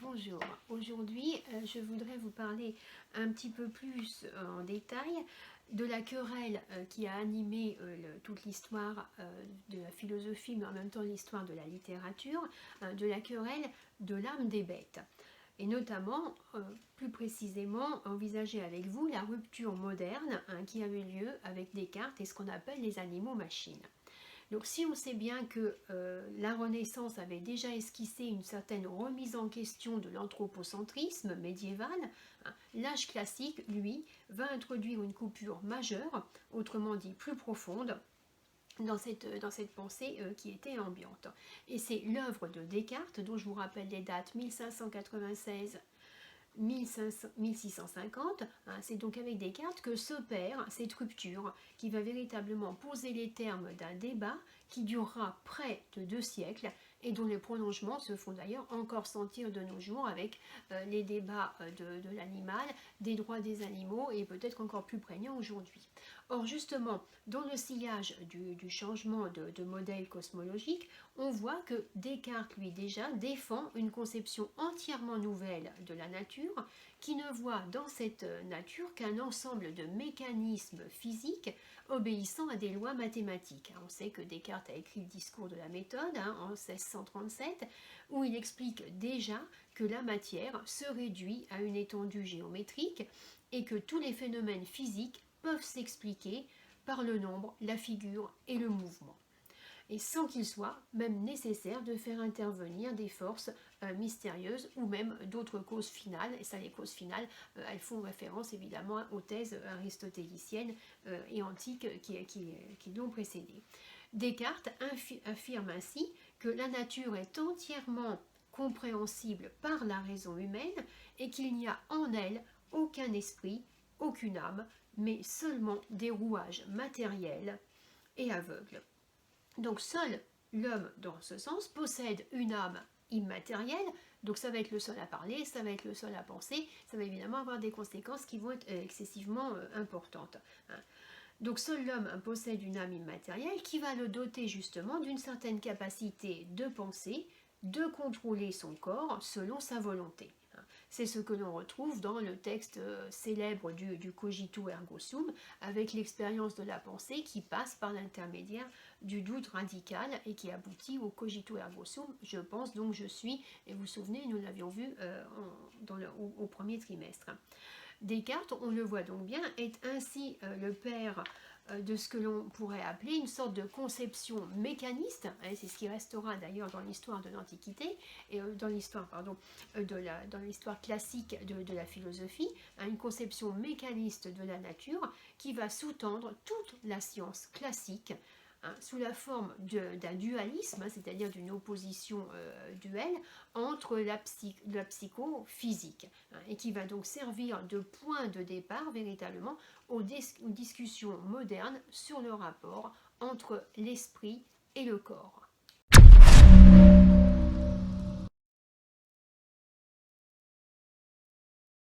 Bonjour, aujourd'hui je voudrais vous parler un petit peu plus en détail de la querelle qui a animé toute l'histoire de la philosophie, mais en même temps l'histoire de la littérature, de la querelle de l'âme des bêtes. Et notamment, plus précisément, envisager avec vous la rupture moderne qui a eu lieu avec Descartes et ce qu'on appelle les animaux-machines. Donc si on sait bien que la Renaissance avait déjà esquissé une certaine remise en question de l'anthropocentrisme médiéval, l'âge classique, lui, va introduire une coupure majeure, autrement dit plus profonde, dans cette pensée qui était ambiante. Et c'est l'œuvre de Descartes, dont je vous rappelle les dates 1596 1650, c'est donc avec Descartes que s'opère cette rupture qui va véritablement poser les termes d'un débat qui durera près de 2 siècles et dont les prolongements se font d'ailleurs encore sentir de nos jours avec les débats de l'animal, des droits des animaux et peut-être encore plus prégnants aujourd'hui. Or justement, dans le sillage du changement de modèle cosmologique, on voit que Descartes, lui déjà, défend une conception entièrement nouvelle de la nature, qui ne voit dans cette nature qu'un ensemble de mécanismes physiques obéissant à des lois mathématiques. On sait que Descartes a écrit le discours de la méthode en 1637, où il explique déjà que la matière se réduit à une étendue géométrique et que tous les phénomènes physiques peuvent s'expliquer par le nombre, la figure et le mouvement, et sans qu'il soit même nécessaire de faire intervenir des forces mystérieuses ou même d'autres causes finales. Et ça, les causes finales, elles font référence évidemment aux thèses aristotéliciennes et antiques qui l'ont précédé. Descartes affirme ainsi que la nature est entièrement compréhensible par la raison humaine et qu'il n'y a en elle aucun esprit, aucune âme, mais seulement des rouages matériels et aveugles. Donc seul l'homme, dans ce sens, possède une âme immatérielle, donc ça va être le seul à parler, ça va être le seul à penser, ça va évidemment avoir des conséquences qui vont être excessivement importantes. Donc seul l'homme possède une âme immatérielle qui va le doter justement d'une certaine capacité de penser, de contrôler son corps selon sa volonté. C'est ce que l'on retrouve dans le texte célèbre du cogito ergo sum, avec l'expérience de la pensée qui passe par l'intermédiaire du doute radical et qui aboutit au cogito ergo sum. Je pense donc je suis, et vous vous souvenez, nous l'avions vu au premier trimestre. Descartes, on le voit donc bien, est ainsi le père de ce que l'on pourrait appeler une sorte de conception mécaniste, c'est ce qui restera d'ailleurs dans l'histoire de l'Antiquité, et dans l'histoire classique de la philosophie, une conception mécaniste de la nature qui va sous-tendre toute la science classique, sous la forme d'un dualisme, c'est-à-dire d'une opposition duelle entre la psychophysique, et qui va donc servir de point de départ véritablement aux discussions modernes sur le rapport entre l'esprit et le corps.